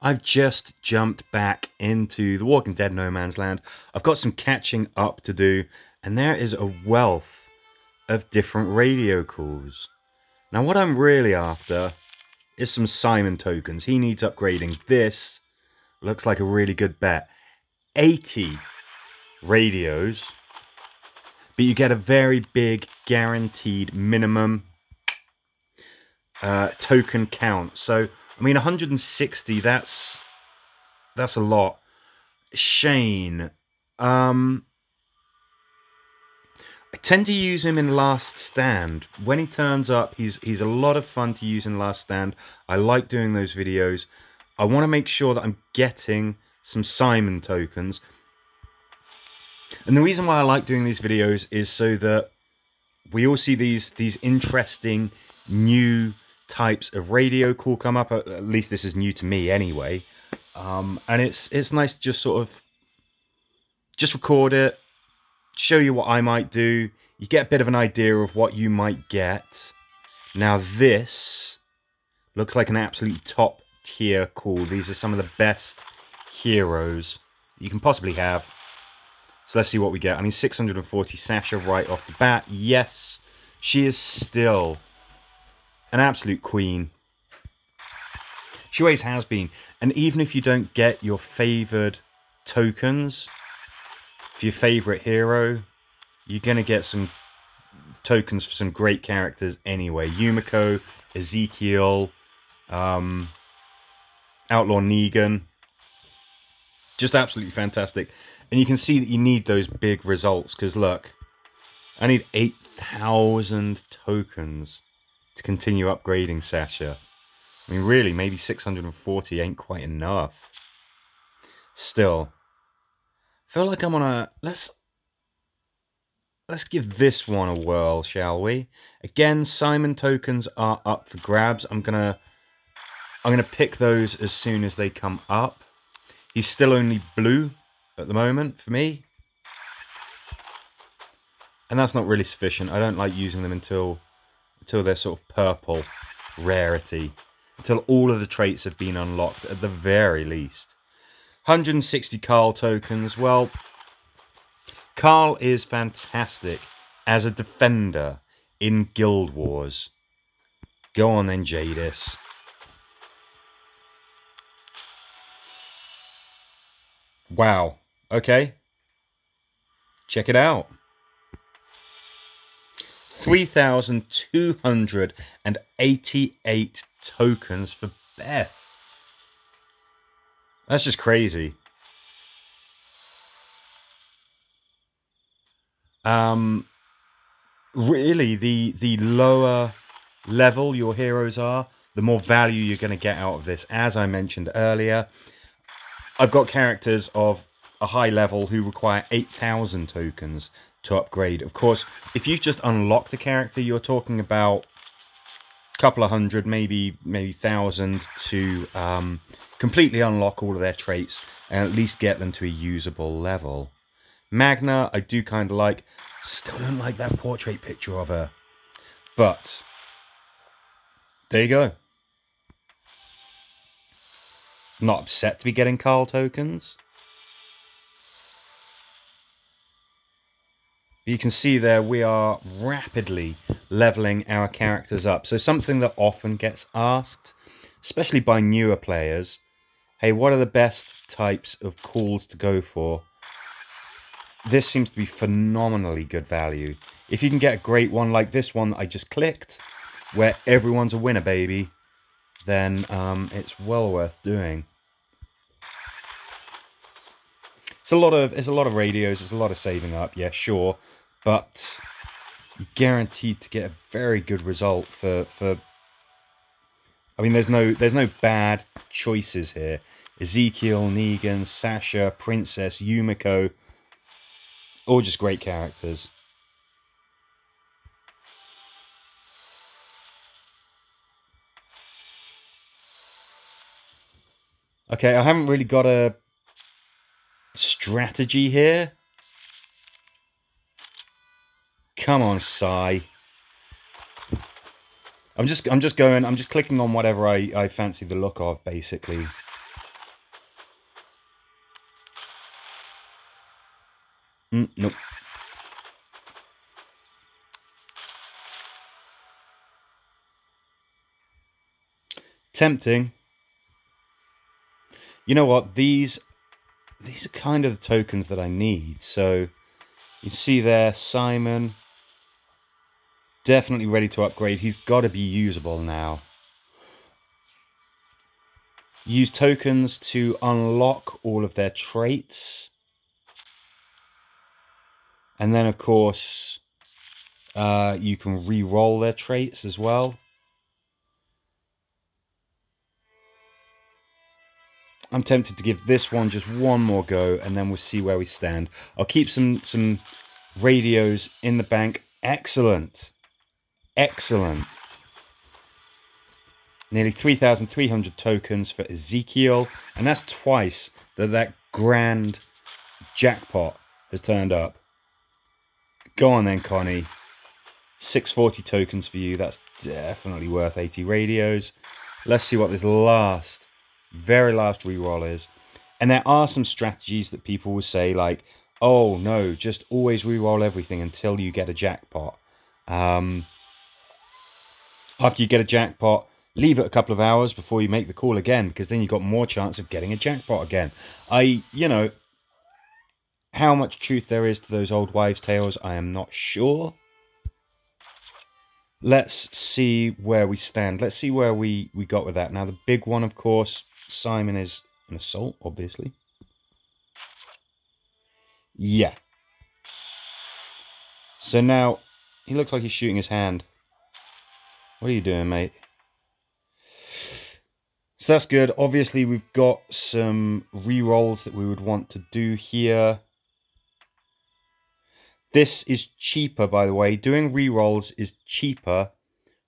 I've just jumped back into The Walking Dead No Man's Land. I've got some catching up to do, and there is a wealth of different radio calls. Now what I'm really after is some Simon tokens. He needs upgrading. This looks like a really good bet. 80 radios, but you get a very big guaranteed minimum token count. So I mean 160, that's a lot. Shane, I tend to use him in Last Stand. When he turns up, he's a lot of fun to use in Last Stand. I like doing those videos. I want to make sure that I'm getting some Simon tokens. And the reason why I like doing these videos is so that we all see these interesting new types of radio call come up. At least this is new to me anyway. And it's nice to just sort of just record it, show you what I might do. You get a bit of an idea of what you might get. Now this looks like an absolute top tier call. These are some of the best heroes you can possibly have. So let's see what we get. I mean, 640 Sasha right off the bat. Yes, she is still an absolute queen. She always has been. And even if you don't get your favoured tokens for your favourite hero, you're going to get some tokens for some great characters anyway. Yumiko, Ezekiel, Outlaw Negan. Just absolutely fantastic. And you can see that you need those big results, because look, I need 8,000 tokens to continue upgrading Sasha. I mean, really, maybe 640 ain't quite enough. Still, I feel like I'm on a... Let's give this one a whirl, shall we? Again, Simon tokens are up for grabs. I'm gonna pick those as soon as they come up. He's still only blue at the moment for me, and that's not really sufficient. I don't like using them until they're sort of purple rarity, until all of the traits have been unlocked at the very least. 160 Carl tokens. Well, Carl is fantastic as a defender in Guild Wars. Go on then, Jadis. Wow. Okay. Check it out. 3,288 tokens for Beth. That's just crazy. Really, the lower level your heroes are, the more value you're going to get out of this. As I mentioned earlier, I've got characters of a high level who require 8,000 tokens to upgrade. Of course, if you've just unlocked a character, you're talking about a couple of hundred, maybe 1,000 to completely unlock all of their traits and at least get them to a usable level. Magna, I do kind of like. Still don't like that portrait picture of her. But there you go. Not upset to be getting Carl tokens. You can see there we are rapidly leveling our characters up. So something that often gets asked, especially by newer players, hey, what are the best types of calls to go for? This seems to be phenomenally good value. If you can get a great one like this one that I just clicked, where everyone's a winner, baby, then it's well worth doing. It's a lot of radios, it's a lot of saving up, yeah, sure, but you're guaranteed to get a very good result for I mean, there's no bad choices here. Ezekiel, Negan, Sasha, Princess, Yumiko, all just great characters. Okay, I haven't really got a strategy here. Come on, Sai. I'm just clicking on whatever I fancy the look of, basically. Nope. Tempting. You know what? These are kind of the tokens that I need. So you see there, Simon, definitely ready to upgrade. He's got to be usable now. Use tokens to unlock all of their traits. And then, of course, you can re-roll their traits as well. I'm tempted to give this one just one more go, and then we'll see where we stand. I'll keep some radios in the bank. Excellent. Excellent. Nearly 3,300 tokens for Ezekiel, and that's twice that grand jackpot has turned up. Go on then, Connie. 640 tokens for you. That's definitely worth 80 radios. Let's see what this very last reroll is. And there are some strategies that people will say, like, oh no, just always reroll everything until you get a jackpot. After you get a jackpot, leave it a couple of hours before you make the call again, because then you've got more chance of getting a jackpot again. You know, how much truth there is to those old wives' tales, I am not sure. Let's see where we stand. Let's see where we got with that. Now, the big one, of course, Simon is an assault, obviously. Yeah. So now, he looks like he's shooting his hand. What are you doing, mate? So that's good. Obviously, we've got some re-rolls that we would want to do here. This is cheaper, by the way. Doing re-rolls is cheaper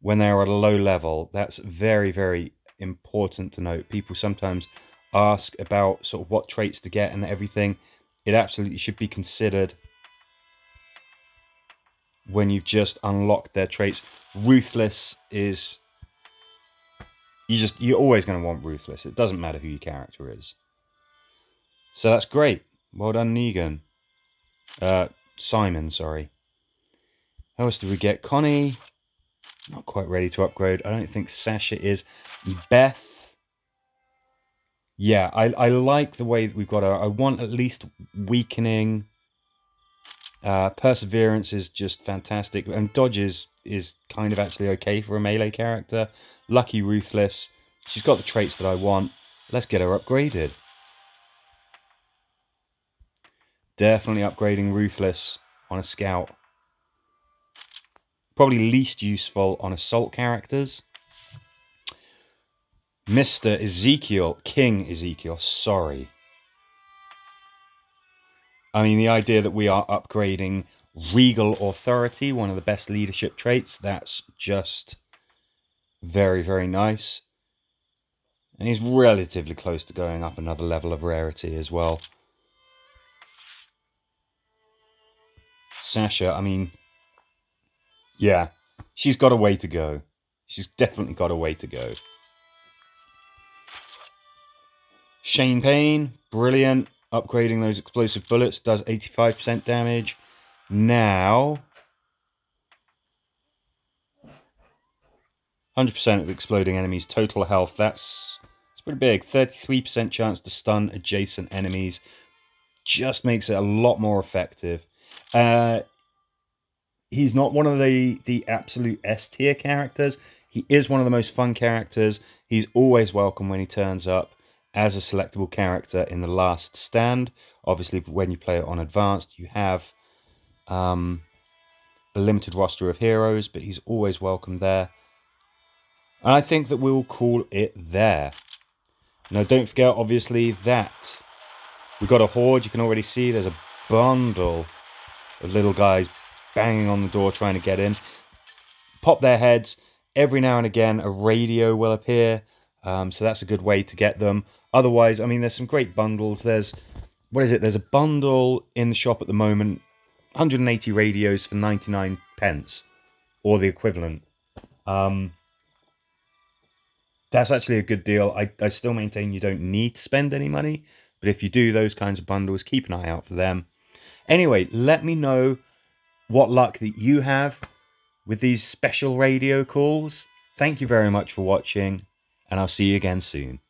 when they're at a low level. That's very, very important to note. People sometimes ask about sort of what traits to get and everything. It absolutely should be considered when you've just unlocked their traits. Ruthless is... You're always going to want Ruthless. It doesn't matter who your character is. So that's great. Well done, Negan. Simon, sorry. How else do we get? Connie... Not quite ready to upgrade. I don't think Sasha is. Beth. Yeah, I like the way that we've got her. I want at least weakening. Perseverance is just fantastic. And dodges is kind of actually okay for a melee character. Lucky Ruthless. She's got the traits that I want. Let's get her upgraded. Definitely upgrading Ruthless on a scout. Probably least useful on assault characters. Mr. Ezekiel, King Ezekiel, sorry. I mean, the idea that we are upgrading Regal Authority, one of the best leadership traits, that's just very, very nice. And he's relatively close to going up another level of rarity as well. Sasha, I mean... Yeah, she's got a way to go. She's definitely got a way to go. Shane Payne, brilliant. Upgrading those explosive bullets does 85% damage. Now, 100% of exploding enemies' total health. That's pretty big. 33% chance to stun adjacent enemies. Just makes it a lot more effective. He's not one of the absolute S tier characters. He is one of the most fun characters. He's always welcome when he turns up as a selectable character in the last stand. Obviously, when you play it on advanced, you have a limited roster of heroes, but he's always welcome there. And I think that we'll call it there. Now, don't forget, obviously, that we've got a horde. You can already see there's a bundle of little guys banging on the door trying to get in. Pop their heads. Every now and again a radio will appear, so that's a good way to get them. Otherwise, I mean, there's some great bundles. There's a bundle in the shop at the moment, 180 radios for 99 pence or the equivalent. That's actually a good deal. I still maintain you don't need to spend any money, but if you do those kinds of bundles, keep an eye out for them. Anyway, let me know what luck that you have with these special radio calls. Thank you very much for watching, and I'll see you again soon.